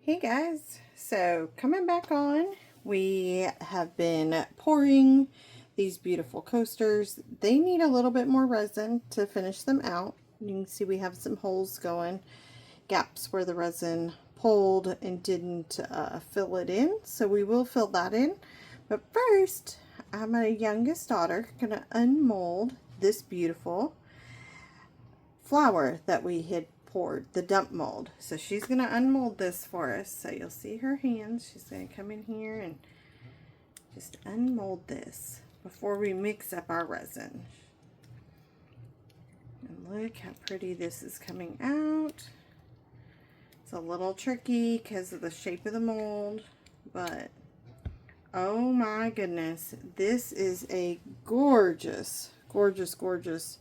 Hey guys, so coming back on, we have been pouring these beautiful coasters. They need a little bit more resin to finish them out. You can see we have some holes going, gaps where the resin pulled and didn't fill it in, so we will fill that in. But first, my youngest daughter gonna unmold this beautiful flower that we had poured, the dump mold. So she's going to unmold this for us. So you'll see her hands. She's going to come in here and just unmold this before we mix up our resin. And look how pretty this is coming out. It's a little tricky because of the shape of the mold, but oh my goodness, this is a gorgeous, gorgeous, gorgeous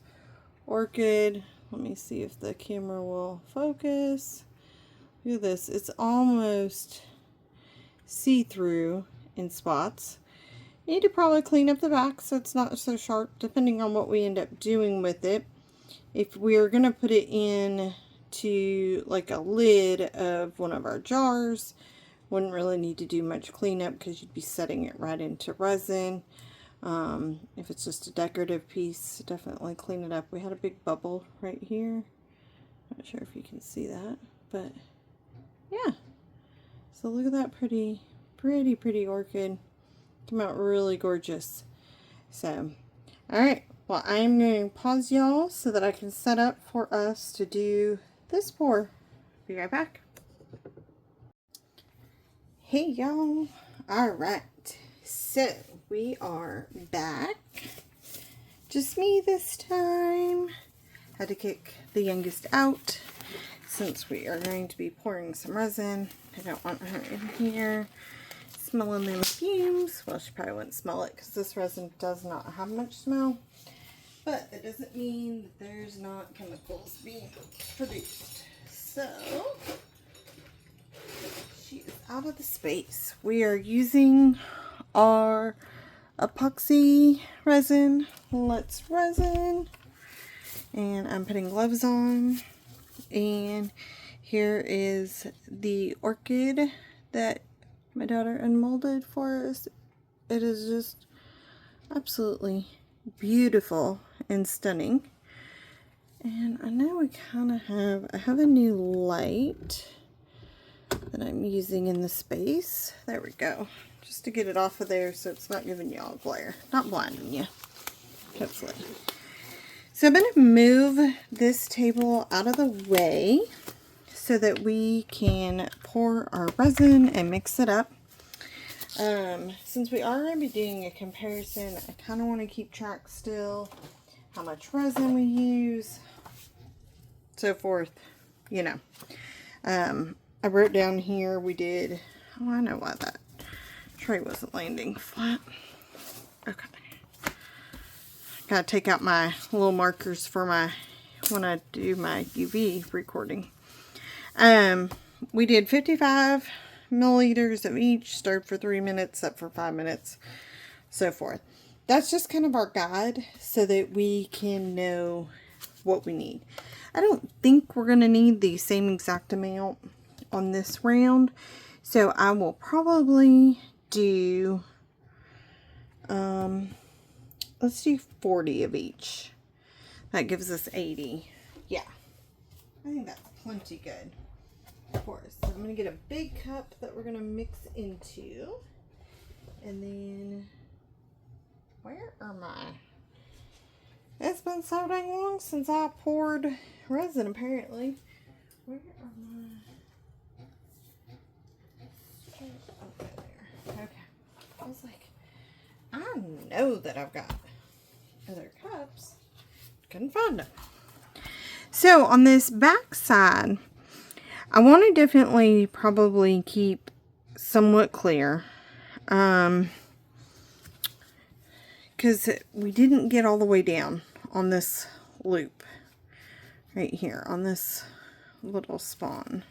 orchid. Let me see if the camera will focus. Look at this. It's almost see-through in spots. You need to probably clean up the back so it's not so sharp, depending on what we end up doing with it. If we're going to put it in to like a lid of one of our jars, wouldn't really need to do much cleanup because you'd be setting it right into resin. If it's just a decorative piece, definitely clean it up. We had a big bubble right here. Not sure if you can see that, but yeah. So look at that pretty orchid. Came out really gorgeous. So, alright. Well, I'm going to pause y'all so that I can set up for us to do this pour. Be right back. Hey y'all. Alright. So, we are back. Just me this time. Had to kick the youngest out since we are going to be pouring some resin. I don't want her in here smelling them fumes. Well, she probably wouldn't smell it because this resin does not have much smell. But it doesn't mean that there's not chemicals being produced. So, she is out of the space. We are using our Epoxy resin. Let's resin. And I'm putting gloves on. And here is the orchid that my daughter unmolded for us. It is just absolutely beautiful and stunning. And I know we kind of I have a new light that I'm using in the space. There we go. Just to get it off of there so it's not giving y'all glare. Not blinding you. Hopefully. So I'm going to move this table out of the way so that we can pour our resin and mix it up. Since we are going to be doing a comparison, I kind of want to keep track still how much resin we use, so forth, you know. I wrote down here we did, oh, I know why that tray wasn't landing flat. Okay. Gotta take out my little markers for when I do my UV recording. We did 55 milliliters of each, stirred for 3 minutes, up for 5 minutes, so forth. That's just kind of our guide so that we can know what we need. I don't think we're going to need the same exact amount on this round, so I will probably do, let's do 40 of each. That gives us 80. Yeah, I think that's plenty good for us. So I'm going to get a big cup that we're going to mix into. And then, where are my... It's been so dang long since I poured resin, apparently. Where are my... Okay, there. Okay. I was like, I know that I've got other cups. Couldn't find them. So, on this back side, I want to definitely probably keep somewhat clear. Because we didn't get all the way down on this loop right here on this little spawn,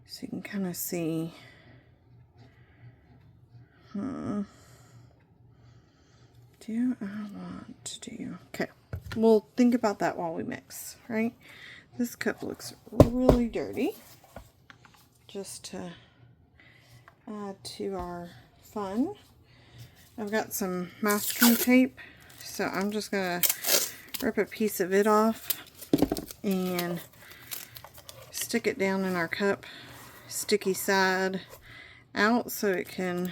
so you can kind of see. Do I want to do? Okay, we'll think about that while we mix. Right, this cup looks really dirty. just to add to our fun. I've got some masking tape, so I'm just going to rip a piece of it off and stick it down in our cup, sticky side out, so it can,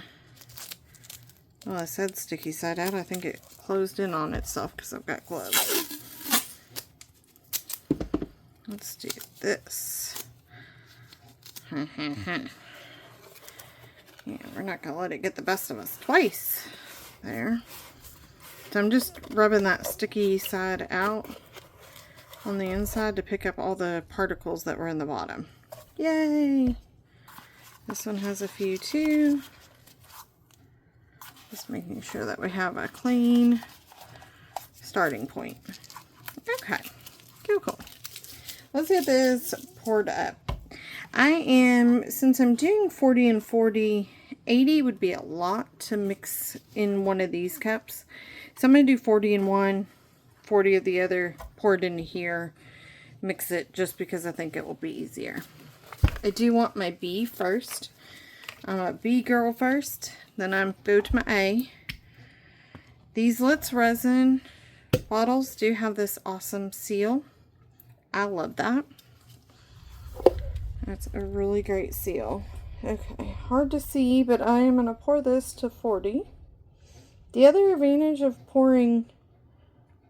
well, I said sticky side out, I think it closed in on itself because I've got gloves. Let's do this. Yeah, we're not going to let it get the best of us twice. There. So I'm just rubbing that sticky side out on the inside to pick up all the particles that were in the bottom. Yay! This one has a few too. Just making sure that we have a clean starting point. Okay, cool. Let's get this poured up. Since I'm doing 40 and 40, 80 would be a lot to mix in one of these cups. So I'm going to do 40 in one, 40 of the other, pour it into here, mix it just because I think it will be easier. I do want my B first. I'm a B girl first, then I'm go to my A. These Let's Resin bottles do have this awesome seal. I love that. That's a really great seal. Okay, hard to see, but I am going to pour this to 40. The other advantage of pouring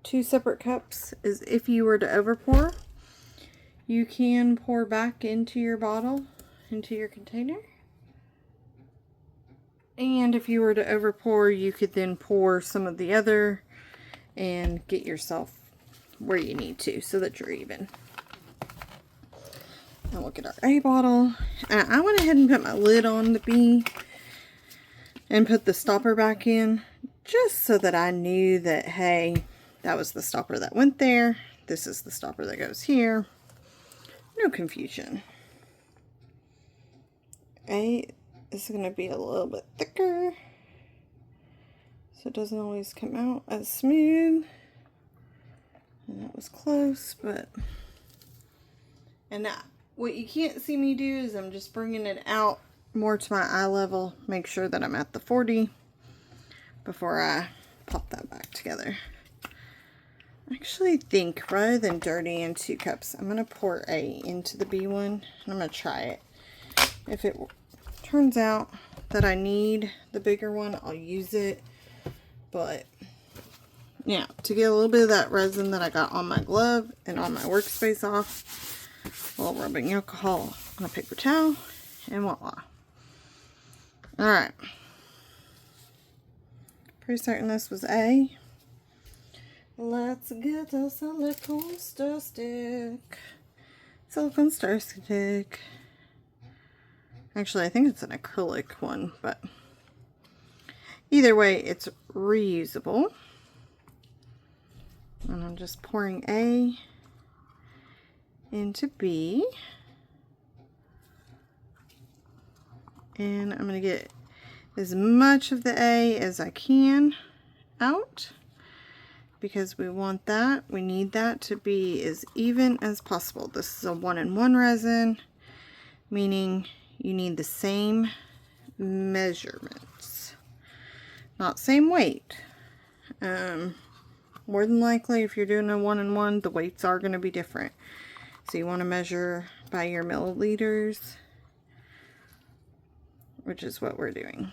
two separate cups is if you were to overpour, you can pour back into your bottle, into your container. And if you were to overpour, you could then pour some of the other and get yourself where you need to so that you're even. Now look at our A bottle. I went ahead and put my lid on the B and put the stopper back in just so that I knew that, hey, that was the stopper that went there. This is the stopper that goes here. No confusion. A is going to be a little bit thicker, so it doesn't always come out as smooth. And that was close, but... And now, what you can't see me do is I'm just bringing it out more to my eye level. Make sure that I'm at the 40 before I pop that back together. I actually think rather than dirty in 2 cups, I'm going to pour A into the B one. And I'm going to try it. If it turns out that I need the bigger one, I'll use it. But yeah, to get a little bit of that resin that I got on my glove and on my workspace off, a little rubbing alcohol on a paper towel, and voila. Alright. Pretty certain this was A. Let's get a silicone stir stick. Silicone stir stick. Actually, I think it's an acrylic one, but either way, it's reusable. And I'm just pouring A into B. And I'm going to get as much of the A as I can out, because we want that. We need that to be as even as possible. This is a 1-in-1 resin, meaning you need the same measurements, not same weight. More than likely, if you're doing a 1-in-1, the weights are going to be different. So you want to measure by your milliliters, which is what we're doing.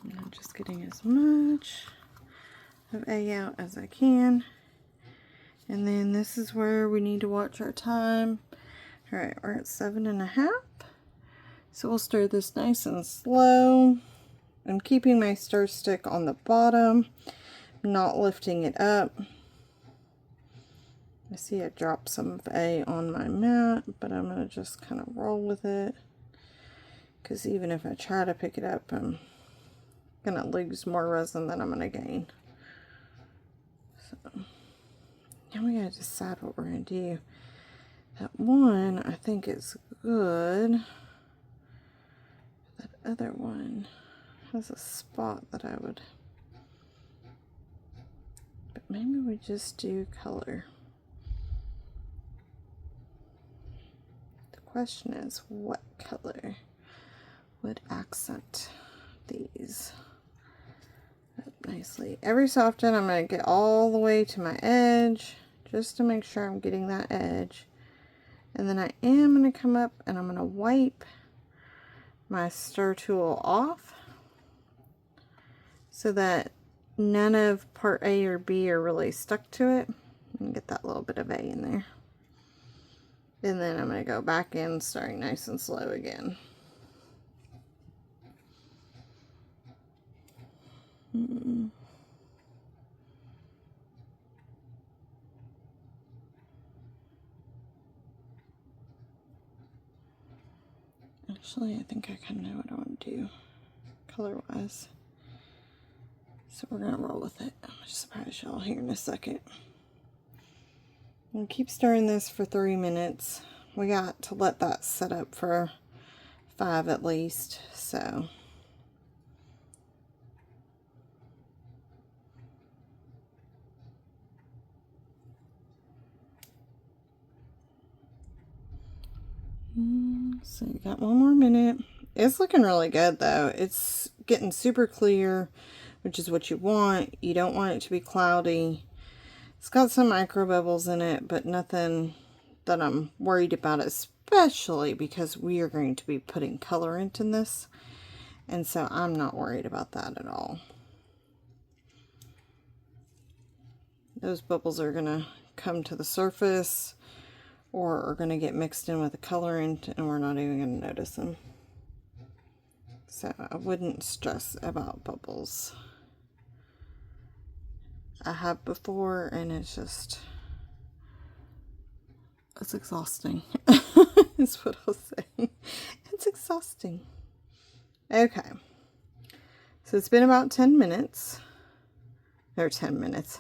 And I'm just getting as much of A out as I can. And then this is where we need to watch our time. Alright, we're at 7.5. So we'll stir this nice and slow. I'm keeping my stir stick on the bottom, not lifting it up. I see I dropped some of A on my mat, but I'm going to just kind of roll with it, because even if I try to pick it up, I'm going to lose more resin than I'm going to gain. So now we got to decide what we're going to do. That one I think is good. That other one has a spot that I would, but maybe we just do color. question is, what color would accent these up nicely? Every so often I'm going to get all the way to my edge just to make sure I'm getting that edge. And then I am going to come up and I'm going to wipe my stir tool off so that none of part A or B are really stuck to it. And get that little bit of A in there. And then I'm going to go back in, starting nice and slow again. Actually, I think I kind of know what I want to do color-wise. So we're going to roll with it. I'm going to surprise y'all here in a second. And keep stirring this for 3 minutes. We got to let that set up for 5 at least, so. So you got 1 more minute. It's looking really good though. It's getting super clear, which is what you want. You don't want it to be cloudy. It's got some micro bubbles in it, but nothing that I'm worried about, especially because we are going to be putting colorant in this. And so I'm not worried about that at all. Those bubbles are going to come to the surface or are going to get mixed in with the colorant and we're not even going to notice them. So I wouldn't stress about bubbles. I have before and it's exhausting. Is what I'll say. It's exhausting. Okay. So it's been about 10 minutes. Or 10 minutes.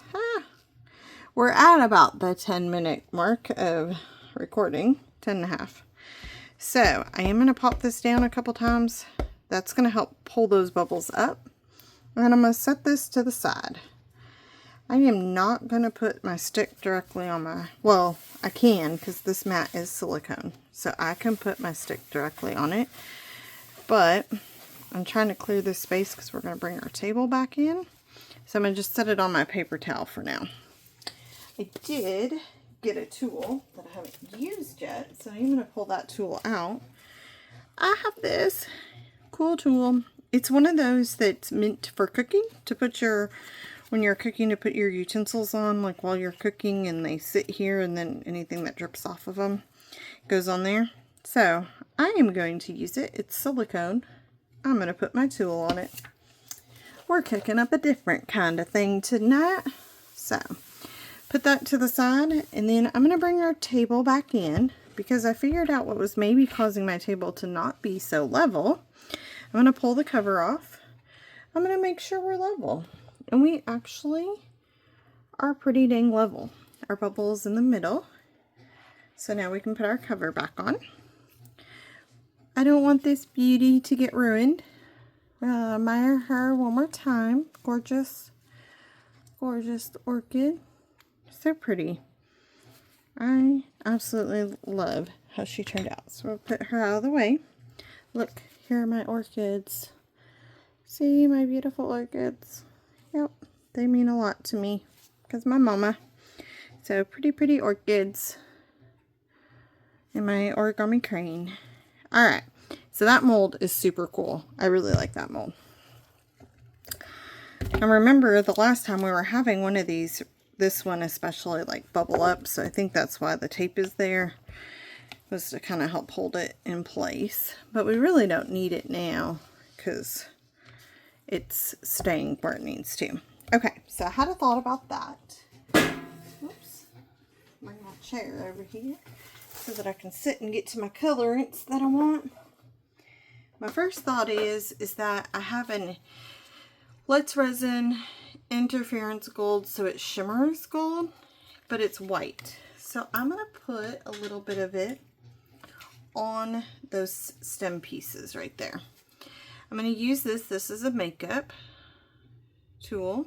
We're at about the 10-minute mark of recording. 10.5. So I am going to pop this down a couple times. That's going to help pull those bubbles up. And I'm going to set this to the side. I am not going to put my stick directly on my, well, I can because this mat is silicone. So I can put my stick directly on it. But I'm trying to clear this space because we're going to bring our table back in. So I'm going to just set it on my paper towel for now. I did get a tool that I haven't used yet. So I'm going to pull that tool out. I have this cool tool. It's one of those that's meant for cooking, to put your, when you're cooking, to put your utensils on, like while you're cooking, and they sit here and then anything that drips off of them goes on there. So I am going to use it. It's silicone. I'm going to put my tool on it. We're cooking up a different kind of thing tonight. So put that to the side, and then I'm going to bring our table back in because I figured out what was maybe causing my table to not be so level. I'm going to pull the cover off. I'm going to make sure we're level. And we actually are pretty dang level. Our bubble is in the middle. So now we can put our cover back on. I don't want this beauty to get ruined. Admire her one more time. Gorgeous. Gorgeous orchid. So pretty. I absolutely love how she turned out. So we'll put her out of the way. Look, here are my orchids. See my beautiful orchids? Yep, they mean a lot to me because my mama. So pretty orchids. And my origami crane. Alright, so that mold is super cool. I really like that mold. I remember the last time we were having one of these, this one especially, like bubble up, so I think that's why the tape is there, was to kind of help hold it in place. But we really don't need it now because it's staying where it needs to. Okay, so I had a thought about that. Oops. Bring my chair over here so that I can sit and get to my colorants that I want. My first thought is that I have an Let's Resin interference gold, so it shimmers gold, but it's white. So I'm going to put a little bit of it on those stem pieces right there. I'm going to use this. This is a makeup tool.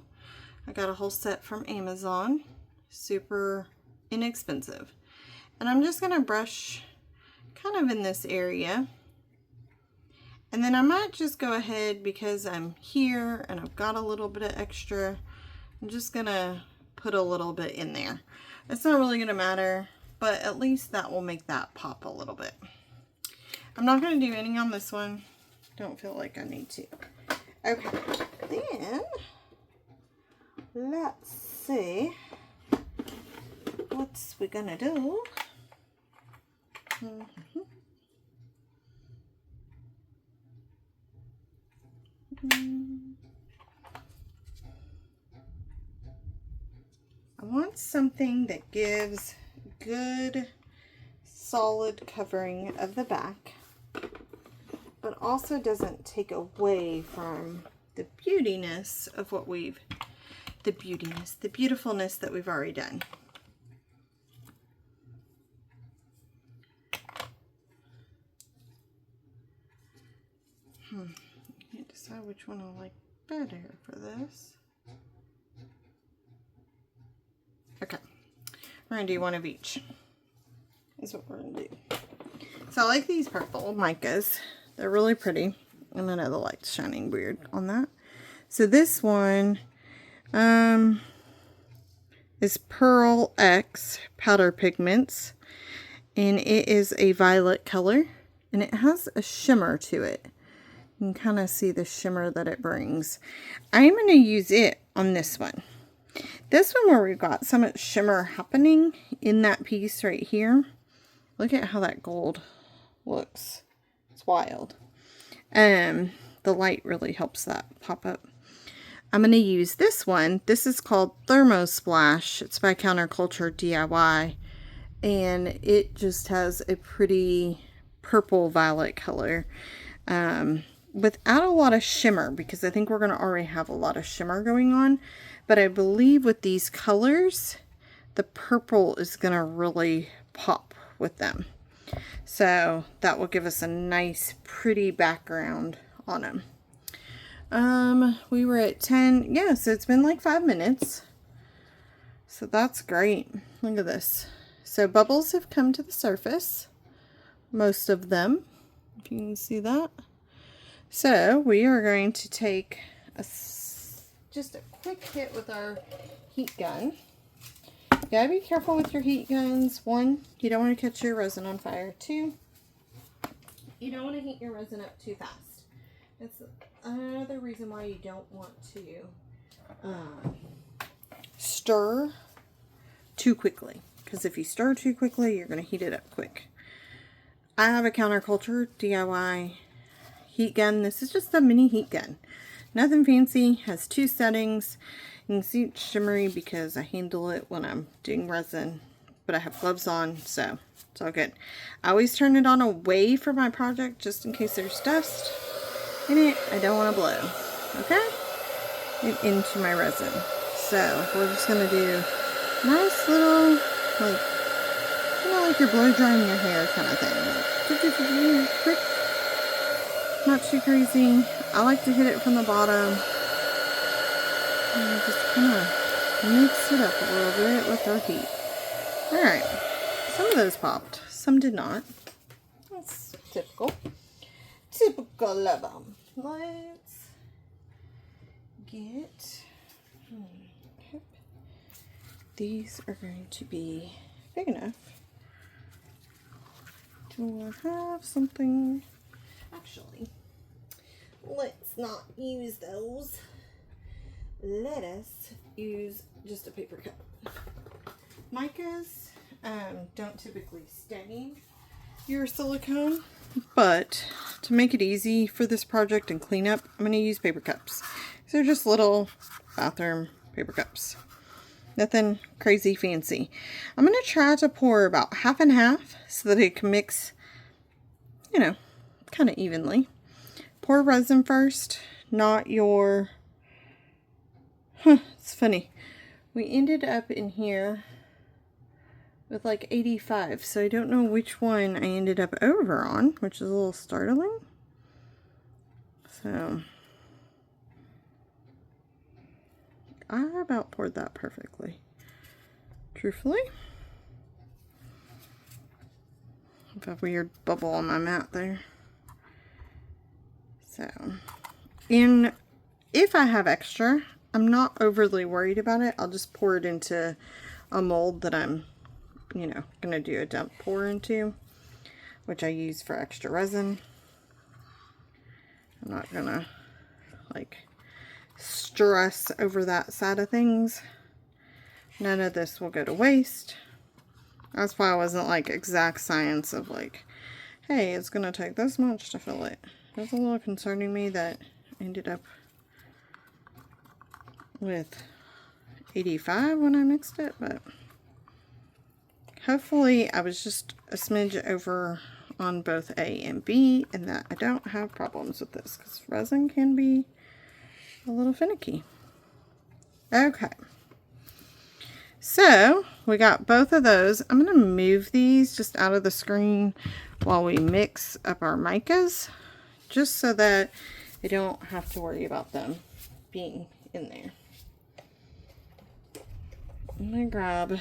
I got a whole set from Amazon. Super inexpensive. And I'm just going to brush kind of in this area. And then I might just go ahead, because I'm here and I've got a little bit of extra, I'm just gonna put a little bit in there. It's not really gonna matter, but at least that will make that pop a little bit. I'm not gonna do any on this one. Don't feel like I need to. Okay, then let's see what's we gonna do. I want something that gives good solid covering of the back, but also doesn't take away from the beautiness of what we've, the beautifulness that we've already done. I can't decide which one I like better for this. Okay, we're gonna do one of each. Is what we're gonna do. So I like these purple micas. They're really pretty. And I know the light's shining weird on that. So this one is Pearl X Powder Pigments. And it is a violet color. And it has a shimmer to it. You can kind of see the shimmer that it brings. I'm going to use it on this one. This one where we've got so much shimmer happening in that piece right here. Look at how that gold looks. It's wild. The light really helps that pop up. I'm going to use this one. This is called Thermo Splash. It's by Counterculture DIY. And it just has a pretty purple violet color. Without a lot of shimmer, because I think we're going to already have a lot of shimmer going on. But I believe with these colors, the purple is going to really pop with them. So that will give us a nice pretty background on them. We were at 10. Yeah, so it's been like 5 minutes. So that's great. Look at this. So bubbles have come to the surface. Most of them, if you can see that. So we are going to take just a quick hit with our heat gun. You gotta be careful with your heat guns. 1, you don't want to catch your resin on fire. 2, you don't want to heat your resin up too fast. That's another reason why you don't want to stir too quickly. Because if you stir too quickly, you're going to heat it up quick. I have a Counterculture DIY heat gun. This is just a mini heat gun. Nothing fancy. Has 2 settings. You can see it's shimmery because I handle it when I'm doing resin. But I have gloves on, so it's all good. I always turn it on away from my project just in case there's dust in it. I don't want to blow. Okay? And into my resin. So we're just going to do nice little, like, you know, like you're blow drying your hair kind of thing. Quick. Not too crazy. I like to hit it from the bottom. And just kind of mix it up a little bit with our heat. Alright. Some of those popped. Some did not. That's typical. Typical of them. Let's get... These are going to be big enough to have something. Actually, let's not use those. Let us use just a paper cup. Micas don't typically stain your silicone, but to make it easy for this project and clean up, I'm going to use paper cups. These are just little bathroom paper cups. Nothing crazy fancy. I'm going to try to pour about half and half so that it can mix, you know, kind of evenly. Pour resin first, not your... It's funny. We ended up in here with like 85, so I don't know which one I ended up over on, which is a little startling. So... I about poured that perfectly. Truthfully. have a weird bubble on my mat there. So, and if I have extra, I'm not overly worried about it. I'll just pour it into a mold that I'm, you know, going to do a dump pour into, which I use for extra resin. I'm not going to, like, stress over that side of things. None of this will go to waste. That's why I wasn't like exact science of like, hey, it's going to take this much to fill it. It was a little concerning me that I ended up with 85 when I mixed it, but hopefully I was just a smidge over on both A and B, and that I don't have problems with this, because resin can be a little finicky. Okay. So, we got both of those. I'm going to move these just out of the screen while we mix up our micas, just so that I don't have to worry about them being in there. I'm going to grab,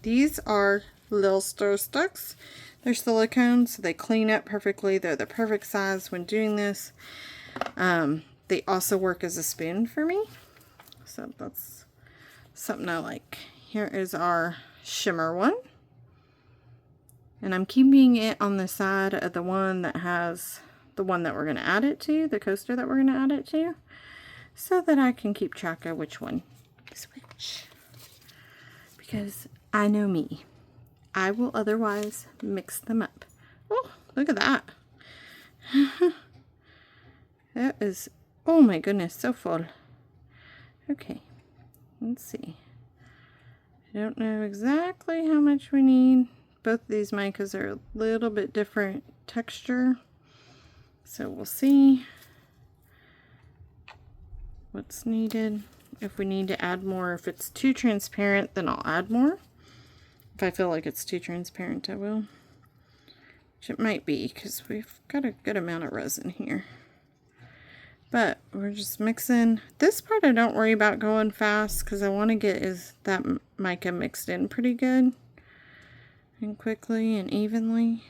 these are little stir sticks. They're silicone, so they clean up perfectly. They're the perfect size when doing this. They also work as a spoon for me, so that's something I like. Here is our shimmer one, and I'm keeping it on the side of the one that has the one that we're going to add it to, the coaster that we're going to add it to, so that I can keep track of which one is which, because I know me. I will otherwise mix them up. Oh, look at that. That is, oh my goodness, so full. Okay, let's see. I don't know exactly how much we need. Both of these micas are a little bit different texture, so we'll see what's needed. If we need to add more, if it's too transparent, then I'll add more. If I feel like it's too transparent, I will. Which it might be, because we've got a good amount of resin here. But we're just mixing. This part I don't worry about going fast, because I want to get that mica mixed in pretty good and quickly and evenly.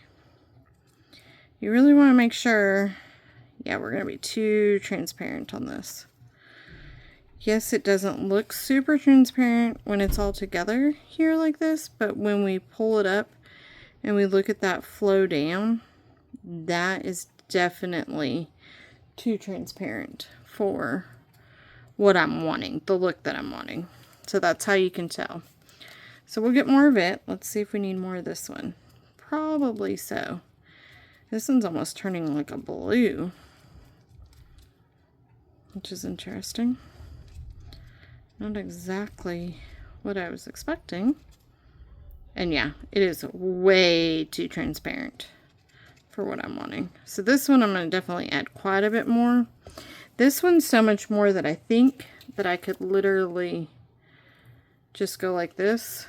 You really want to make sure, yeah, we're going to be too transparent on this. Yes, it doesn't look super transparent when it's all together here like this, but when we pull it up and we look at that flow down, that is definitely too transparent for what I'm wanting, the look that I'm wanting. So that's how you can tell. So we'll get more of it. Let's see if we need more of this one. Probably so. This one's almost turning like a blue, which is interesting. Not exactly what I was expecting. And yeah, it is way too transparent for what I'm wanting. So this one I'm going to definitely add quite a bit more. This one's so much more that I think that I could literally just go like this.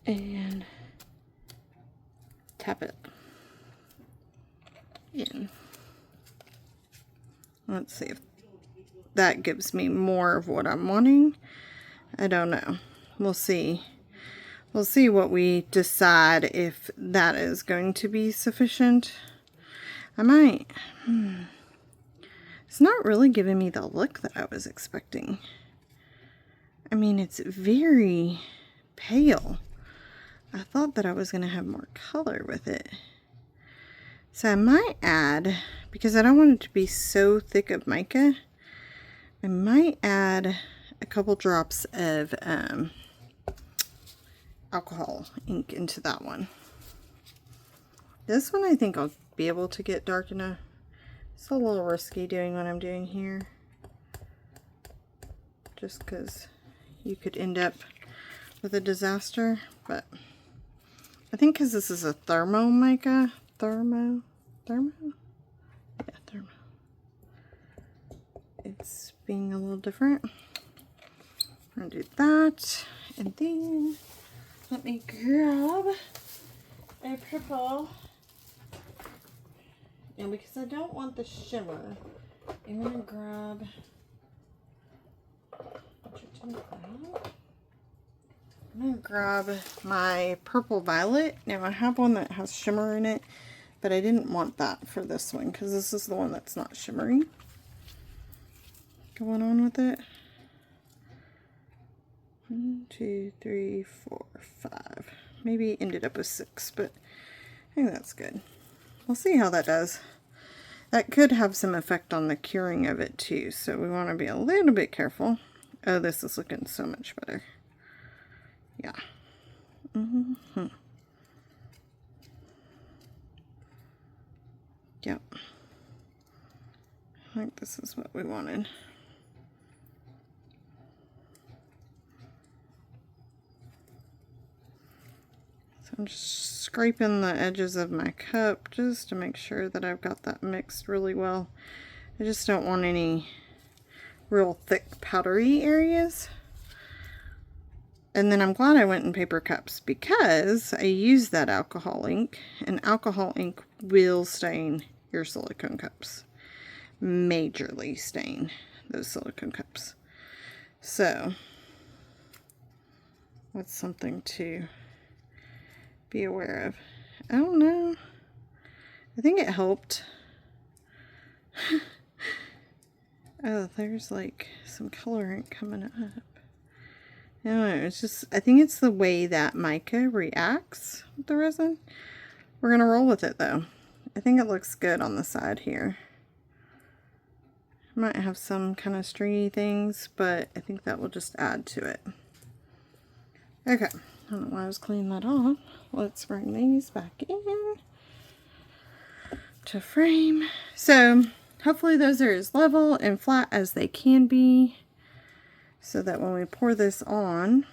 And tap it in. Let's see if that gives me more of what I'm wanting. I don't know. We'll see. We'll see what we decide if that is going to be sufficient. I might. It's not really giving me the look that I was expecting. I mean, it's very pale. I thought that I was going to have more color with it. So I might add, because I don't want it to be so thick of mica, I might add a couple drops of alcohol ink into that one. This one I think I'll be able to get dark enough. It's a little risky doing what I'm doing here, just because you could end up with a disaster. But I think because this is a thermo mica, thermo, yeah, thermo, it's being a little different. I'm gonna do that, and then let me grab a purple, and because I don't want the shimmer, I'm gonna grab, I'm going to grab my purple violet. Now I have one that has shimmer in it, but I didn't want that for this one because this is the one that's not shimmery. Going on with it. 1, 2, 3, 4, 5. Maybe ended up with 6, but I think that's good. We'll see how that does. That could have some effect on the curing of it too, so we want to be a little bit careful. Oh, this is looking so much better. Yeah. Yep. I think this is what we wanted. So I'm just scraping the edges of my cup just to make sure that I've got that mixed really well. I just don't want any real thick powdery areas. And then I'm glad I went in paper cups because I used that alcohol ink, and alcohol ink will stain your silicone cups. Majorly stain those silicone cups. So that's something to be aware of. I don't know. I think it helped. Oh, there's like some coloring coming up. I don't know, it's just, I think it's the way that mica reacts with the resin. We're going to roll with it though. I think it looks good on the side here. Might have some kind of stringy things, but I think that will just add to it. Okay, I don't know why I was cleaning that off. Let's bring these back in to frame. So hopefully those are as level and flat as they can be, so that when we pour this on,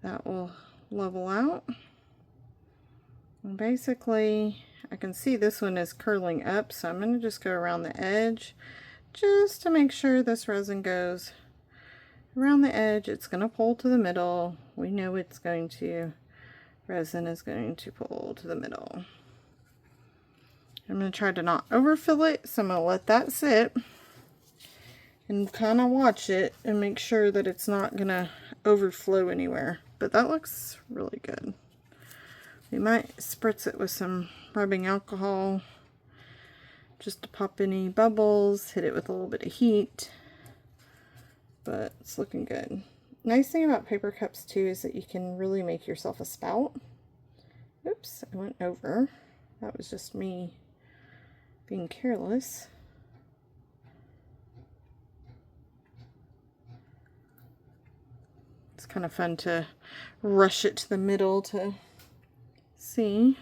that will level out. And basically, I can see this one is curling up, so I'm going to just go around the edge just to make sure this resin goes around the edge. It's going to pull to the middle. We know it's going to. Resin is going to pull to the middle. I'm going to try to not overfill it, so I'm going to let that sit and kind of watch it and make sure that it's not going to overflow anywhere. But that looks really good. We might spritz it with some rubbing alcohol just to pop any bubbles, hit it with a little bit of heat, but it's looking good. Nice thing about paper cups too is that you can really make yourself a spout. Oops, I went over. That was just me being careless. It's kind of fun to rush it to the middle to see.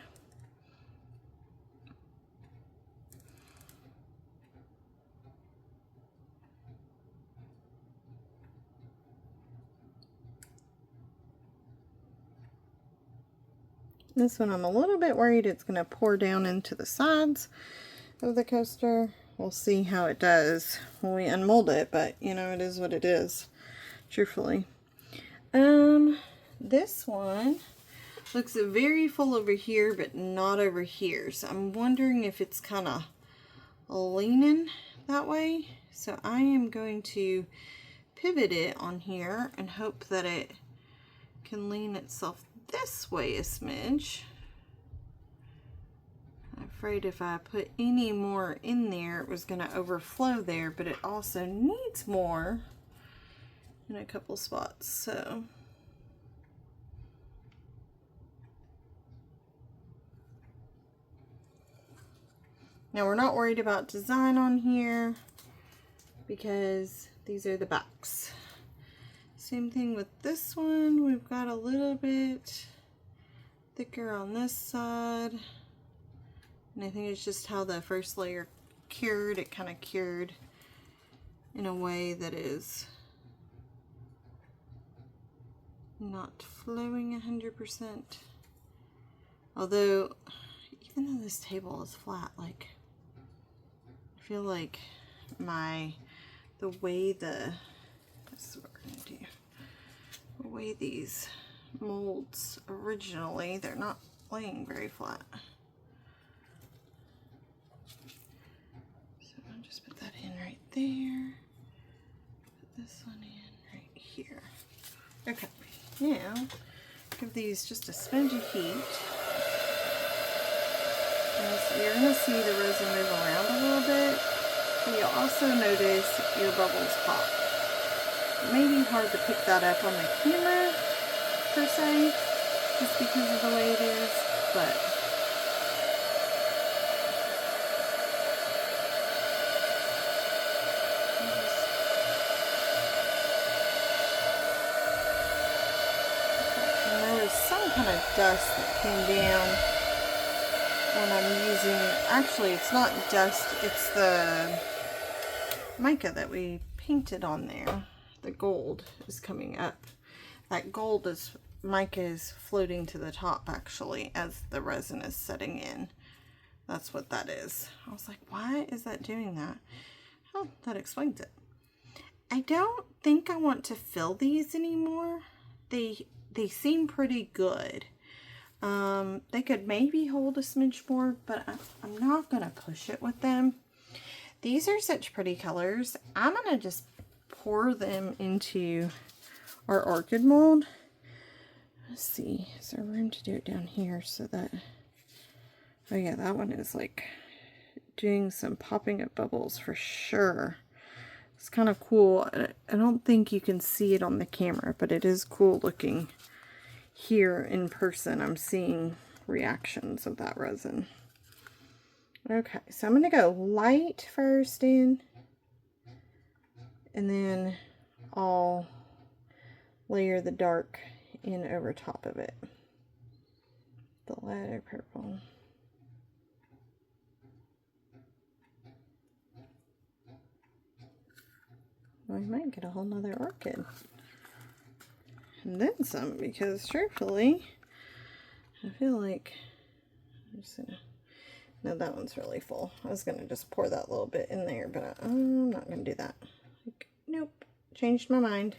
This one I'm a little bit worried it's going to pour down into the sides of the coaster. We'll see how it does when we unmold it, but you know, it is what it is, truthfully. This one looks very full over here, but not over here. So I'm wondering if it's kind of leaning that way. So I am going to pivot it on here and hope that it can lean itself this way a smidge. I'm afraid if I put any more in there, it was going to overflow there, but it also needs more in a couple spots. So now we're not worried about design on here because these are the backs. Same thing with this one. We've got a little bit thicker on this side. And I think it's just how the first layer cured. It kind of cured in a way that is not flowing 100%. Although, even though this table is flat, like, I feel like the way this is what we're gonna do. The way these molds originally, they're not laying very flat. So I'll just put that in right there. Put this one in right here. Okay, now give these just a smidge of heat. So you're going to see the resin move around a little bit, but you'll also notice your bubbles pop. It may be hard to pick that up on the camera, per se, just because of the way it is, but and there was some kind of dust that came down when I'm using, actually it's not dust, it's the mica that we painted on there. The gold is coming up. That gold is, mica is floating to the top actually as the resin is setting in. That's what that is. I was like, why is that doing that? Oh, that explains it. I don't think I want to fill these anymore. They seem pretty good. They could maybe hold a smidge more, but I'm not going to push it with them. These are such pretty colors. I'm going to just pour them into our orchid mold. Let's see, is there room to do it down here so that, oh yeah, that one is like doing some popping of bubbles for sure. It's kind of cool. I don't think you can see it on the camera, but it is cool looking. Here in person, I'm seeing reactions of that resin. Okay, so I'm going to go light first in, and then I'll layer the dark in over top of it. The lighter purple. We might get a whole nother orchid. And then some, because truthfully, I feel like I'm just gonna, no, that one's really full. I was gonna just pour that little bit in there, but I'm not gonna do that. Like, nope, changed my mind.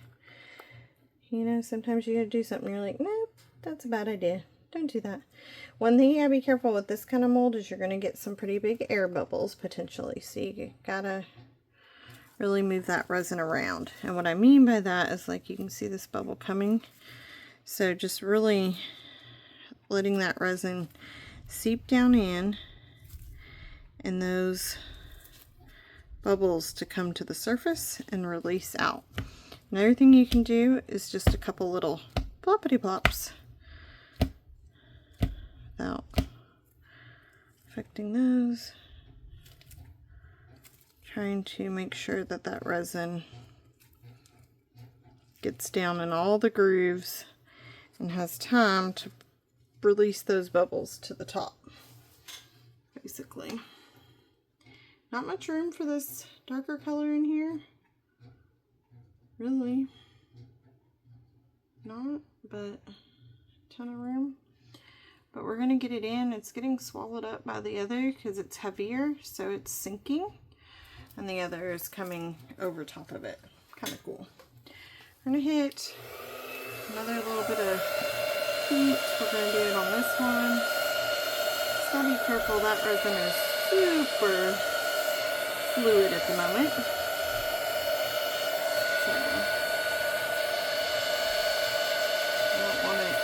You know, sometimes you gotta do something, you're like, nope, that's a bad idea. Don't do that. One thing you gotta be careful with this kind of mold is you're gonna get some pretty big air bubbles potentially, so you gotta really move that resin around. And what I mean by that is, like, you can see this bubble coming, so just really letting that resin seep down in and those bubbles to come to the surface and release out. Another thing you can do is just a couple little ploppity plops without affecting those. Trying to make sure that that resin gets down in all the grooves and has time to release those bubbles to the top, basically. Not much room for this darker color in here, really. Not, but a ton of room. But we're gonna get it in. It's getting swallowed up by the other because it's heavier, so it's sinking. And the other is coming over top of it. Kind of cool. We're going to hit another little bit of heat. We're going to do it on this one. Just gotta be careful. That resin is super fluid at the moment. So, I don't want it.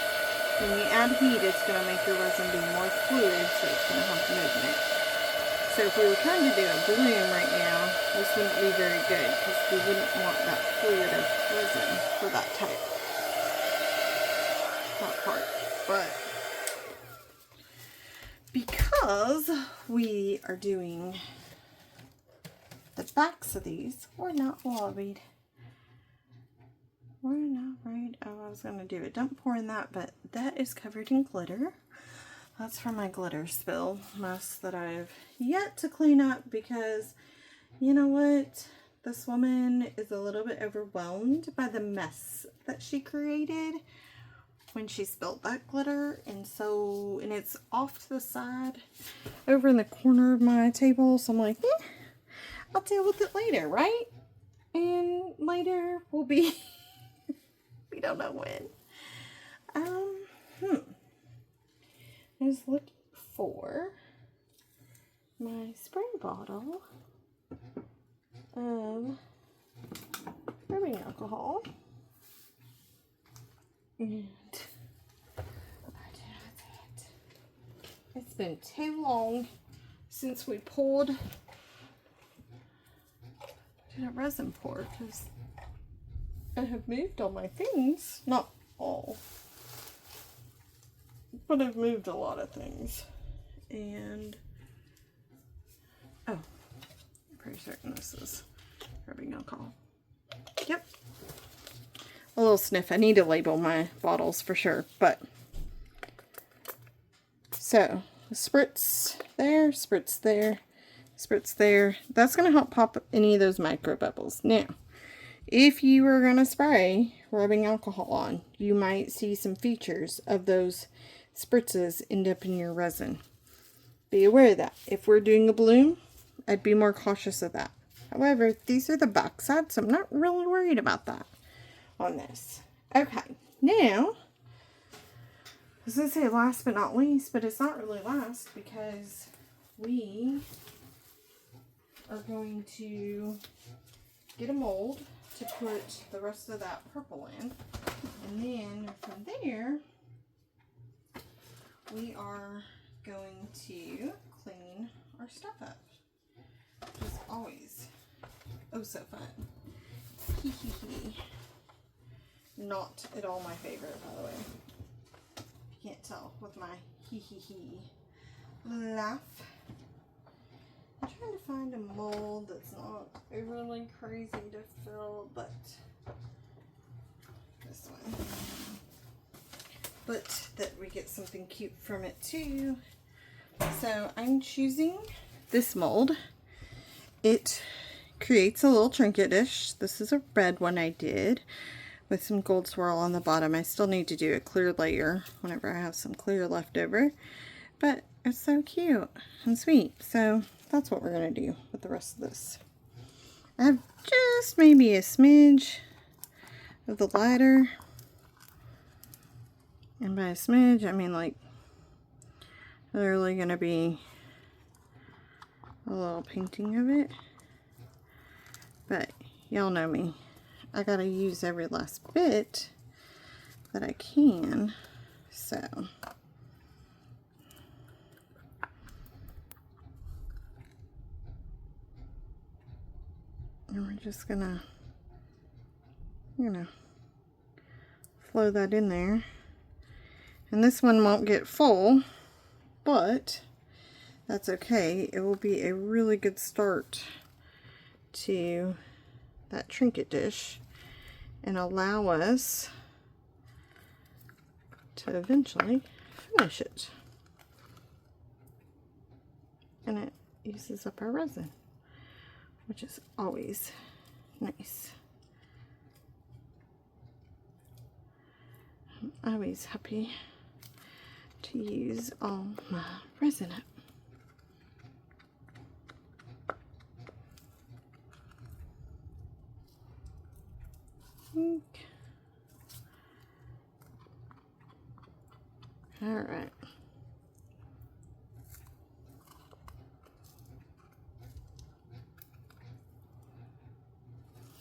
When you add heat, it's going to make your resin be more fluid, so it's going to have movement. So if we were trying to do a bloom right now, this wouldn't be very good because we wouldn't want that fluid of resin for that part. But because we are doing the backs of these, we're not lobbied. We're not right. Oh, I was going to do it. Don't pour in that, but that is covered in glitter. That's from my glitter spill mess that I've yet to clean up because, you know what? This woman is a little bit overwhelmed by the mess that she created when she spilled that glitter. And it's off to the side over in the corner of my table. So I'm like, I'll deal with it later, right? And later will be, we don't know when. I was looking for my spray bottle of rubbing alcohol. And it's been too long since we did a resin pour because I have moved all my things. Not all, but I've moved a lot of things. And oh, I'm pretty certain this is rubbing alcohol. Yep. A little sniff. I need to label my bottles for sure, but so spritz there, spritz there, spritz there. That's going to help pop any of those micro bubbles. Now, if you were going to spray rubbing alcohol on, you might see some features of those spritzes end up in your resin. Be aware of that. If we're doing a bloom, I'd be more cautious of that. However, these are the backside, so I'm not really worried about that on this. Okay, now, I was going to say last but not least, but it's not really last because we are going to get a mold to put the rest of that purple in. And then from there, we are going to clean our stuff up, which is always oh so fun. Hee hee hee. Not at all my favorite, by the way. You can't tell with my hee hee hee laugh. I'm trying to find a mold that's not overly crazy to fill, but this one. But that we get something cute from it too. So I'm choosing this mold. It creates a little trinket dish. This is a red one I did with some gold swirl on the bottom. I still need to do a clear layer whenever I have some clear left over. But it's so cute and sweet. So that's what we're going to do with the rest of this. I have just maybe a smidge of the lighter. And by a smidge, I mean like literally going to be a little painting of it. But y'all know me. I gotta use every last bit that I can. So and we're just gonna, flow that in there. And this one won't get full, but that's okay. It will be a really good start to that trinket dish and allow us to eventually finish it. And it uses up our resin, which is always nice. I'm always happy to use all my resin up. All right.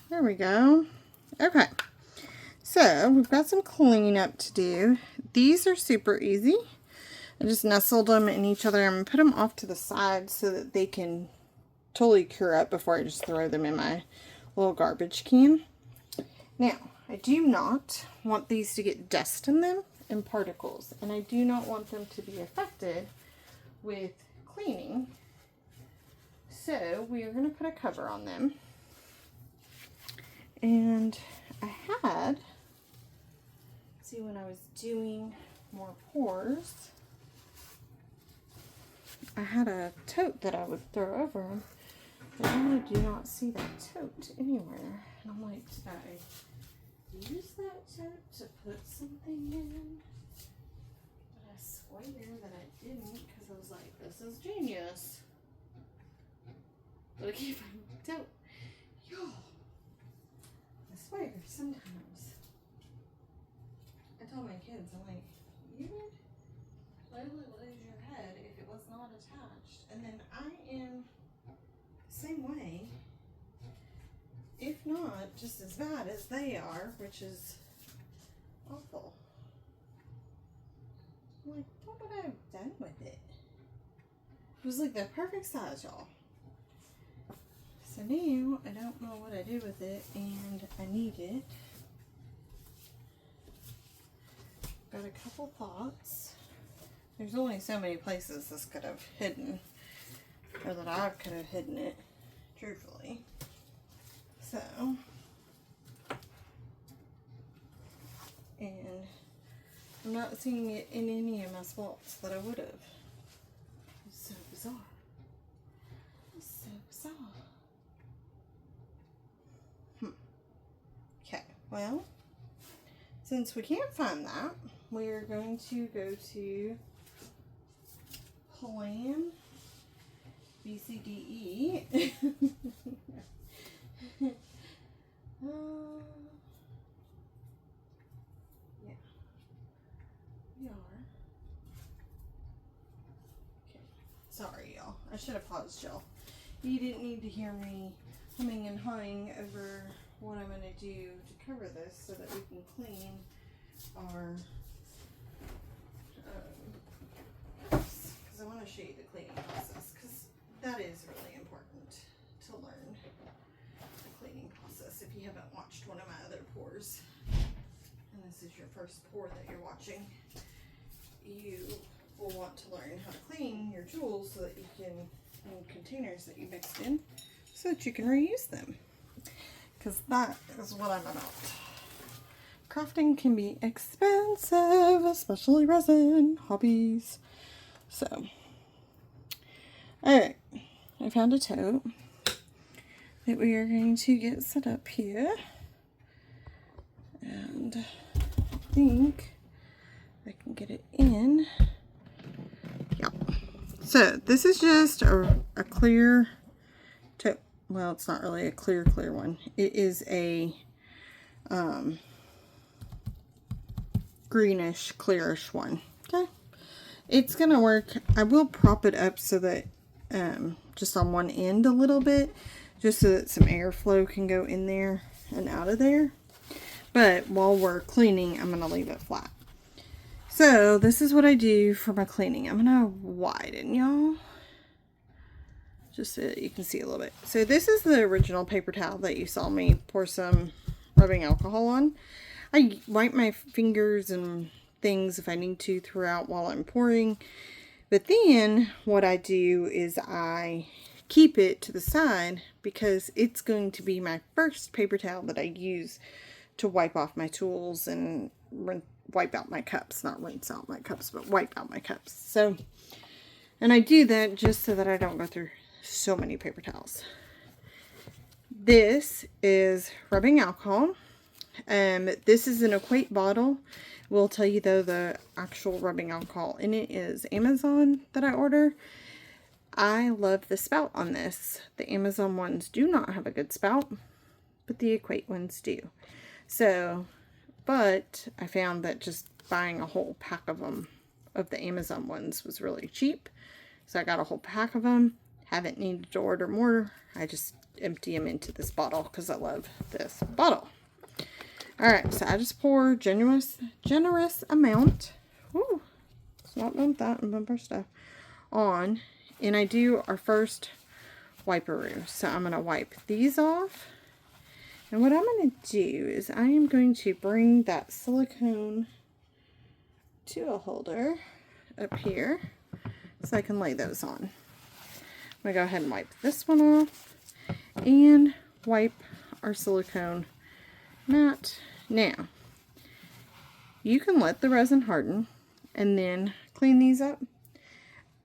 There we go. Okay. So we've got some cleanup to do. These are super easy. I just nestled them in each other. I'm going to put them off to the side so that they can totally cure up before I just throw them in my little garbage can. Now, I do not want these to get dust in them and particles, and I do not want them to be affected with cleaning. So we are going to put a cover on them. And I had, see, when I was doing more pours, I had a tote that I would throw over them, but now I do not see that tote anywhere. And I'm like, did I use that tote to put something in? But I swear that I didn't, because I was like, this is genius. But I keep finding the tote. Y'all, I swear, sometimes I tell my kids, I'm like, you would clearly lose your head if it was not attached. And then I am the same way. If not, not just as bad as they are, which is awful. I'm like, what would I have done with it? It was like the perfect size, y'all. So now I don't know what I do with it, and I need it. Got a couple thoughts. There's only so many places this could have hidden, or that I could have hidden it, truthfully. So, and I'm not seeing it in any of my spots that I would have. It's so bizarre. It's so bizarre. Okay, well, since we can't find that, we're going to go to Plan BCDE. Yeah, we are. Okay, sorry y'all. I should have paused y'all. You didn't need to hear me humming and hawing over what I'm going to do to cover this so that we can clean our because I want to show you the cleaning process, because that is really important to learn the cleaning process if you haven't watched one of my other pours, and this is your first pour that you're watching. You will want to learn how to clean your tools so that you can, and containers that you mixed in, so that you can reuse them, because that is what I'm about. Crafting can be expensive, especially resin hobbies. So, alright, I found a tote that we are going to get set up here. And I think I can get it in. Yep. So, this is just a clear tote. Well, it's not really a clear one. It is a greenish, clearish one. Okay. It's going to work. I will prop it up so that just on one end a little bit, just so that some airflow can go in there and out of there. But while we're cleaning, I'm going to leave it flat. So this is what I do for my cleaning. I'm going to widen, y'all, just so that you can see a little bit. So this is the original paper towel that you saw me pour some rubbing alcohol on. I wipe my fingers and things if I need to throughout while I'm pouring. But then what I do is I keep it to the side because it's going to be my first paper towel that I use to wipe off my tools and wipe out my cups. Not rinse out my cups, but wipe out my cups. So, and I do that just so that I don't go through so many paper towels. This is rubbing alcohol. This is an Equate bottle. Will tell you though the actual rubbing alcohol in it is Amazon that I order. I love the spout on this. The Amazon ones do not have a good spout, but the Equate ones do. So, but I found that just buying a whole pack of them, of the Amazon ones, was really cheap. So I got a whole pack of them. Haven't needed to order more. I just empty them into this bottle because I love this bottle. Alright, so I just pour generous amount. Ooh, let's not bump that and bump our stuff on. And I do our first wiperoo. So I'm going to wipe these off. And what I'm going to do is I am going to bring that silicone to a holder up here so I can lay those on. I'm going to go ahead and wipe this one off and wipe our silicone mat. Now, you can let the resin harden and then clean these up.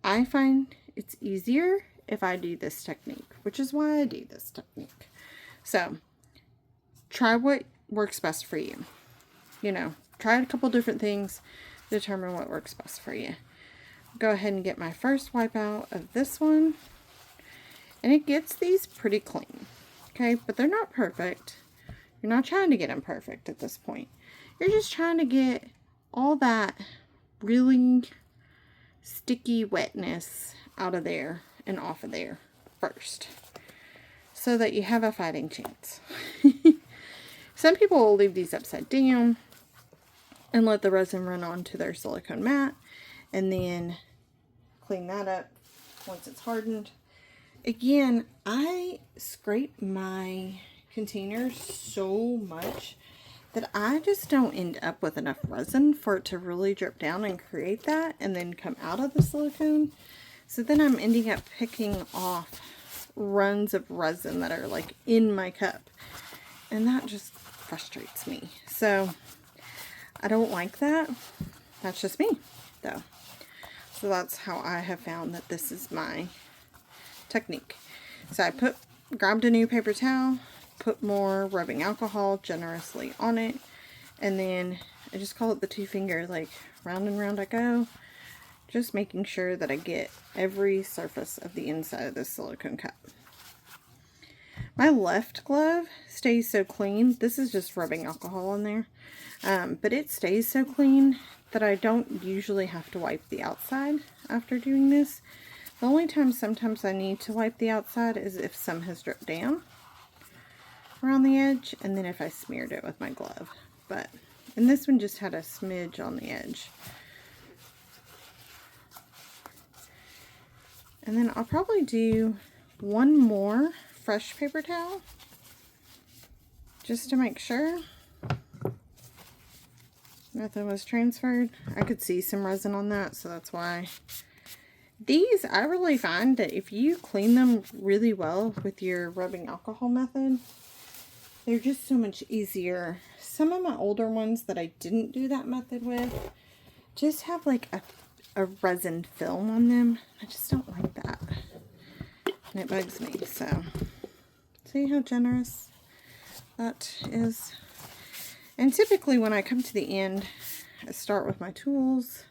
I find it's easier if I do this technique, which is why I do this technique. So, try what works best for you. You know, try a couple different things, determine what works best for you. Go ahead and get my first wipe out of this one. And it gets these pretty clean. Okay, but they're not perfect. You're not trying to get them perfect at this point. You're just trying to get all that really sticky wetness out of there and off of there first, so that you have a fighting chance. Some people will leave these upside down and let the resin run onto their silicone mat and then clean that up once it's hardened. Again, I scrape my containers so much that I just don't end up with enough resin for it to really drip down and create that and then come out of the silicone. So then I'm ending up picking off runs of resin that are like in my cup, and that just frustrates me. So I don't like that. That's just me though. So that's how I have found that this is my technique. So I grabbed a new paper towel, put more rubbing alcohol generously on it, and then I just call it the 2-finger, like round and round I go, just making sure that I get every surface of the inside of this silicone cup. My left glove stays so clean. This is just rubbing alcohol on there, but it stays so clean that I don't usually have to wipe the outside after doing this. The only time sometimes I need to wipe the outside is if some has dripped down around the edge, and then if I smeared it with my glove. And this one just had a smidge on the edge. And then I'll probably do one more fresh paper towel just to make sure nothing was transferred. I could see some resin on that, so that's why. These, I really find that if you clean them really well with your rubbing alcohol method, they're just so much easier. Some of my older ones that I didn't do that method with just have like a resin film on them. I just don't like that. And it bugs me. So, see how generous that is? And typically when I come to the end, I start with my tools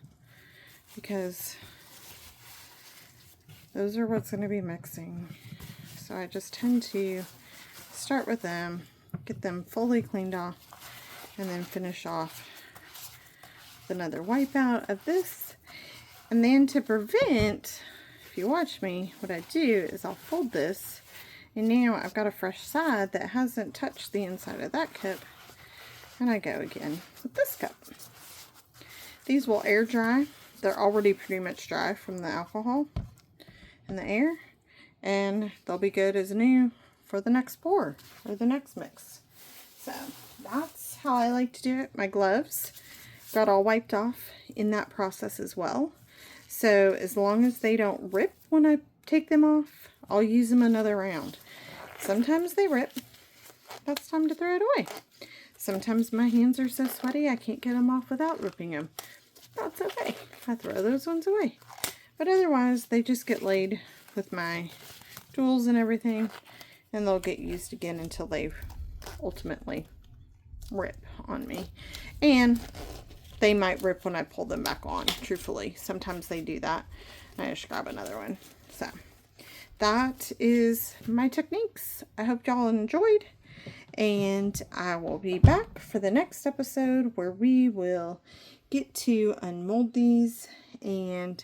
because those are what's going to be mixing. So I just tend to start with them, get them fully cleaned off, and then finish off with another wipe out of this. And then to prevent, if you watch me, what I do is I'll fold this, and now I've got a fresh side that hasn't touched the inside of that cup, and I go again with this cup. These will air dry. They're already pretty much dry from the alcohol and the air, and they'll be good as new for the next pour or the next mix. So that's how I like to do it. My gloves got all wiped off in that process as well. So as long as they don't rip when I take them off, I'll use them another round. Sometimes they rip. That's time to throw it away. Sometimes my hands are so sweaty I can't get them off without ripping them. That's okay. I throw those ones away. But otherwise, they just get laid with my tools and everything, and they'll get used again until they ultimately rip on me. And they might rip when I pull them back on, truthfully. Sometimes they do that. I just grab another one. So that is my techniques. I hope y'all enjoyed, and I will be back for the next episode where we will get to unmold these and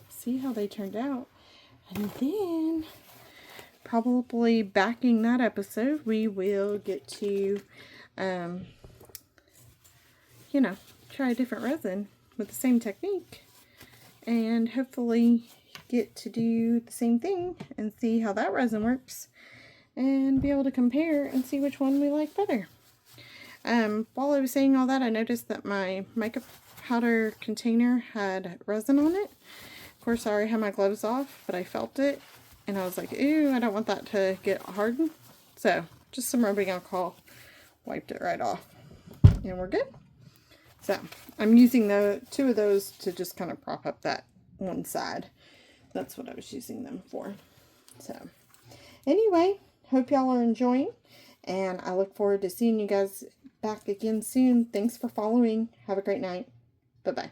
see how they turned out. And then probably backing that episode, we will get to you know, try a different resin with the same technique, and hopefully get to do the same thing and see how that resin works and be able to compare and see which one we like better. While I was saying all that, I noticed that my makeup powder container had resin on it. Of course, I already had my gloves off, but I felt it and I was like, ew, I don't want that to get hardened. So just some rubbing alcohol, wiped it right off, and we're good. So I'm using two of those to just kind of prop up that one side. That's what I was using them for. So anyway, hope y'all are enjoying, and I look forward to seeing you guys back again soon. Thanks for following. Have a great night. Bye-bye.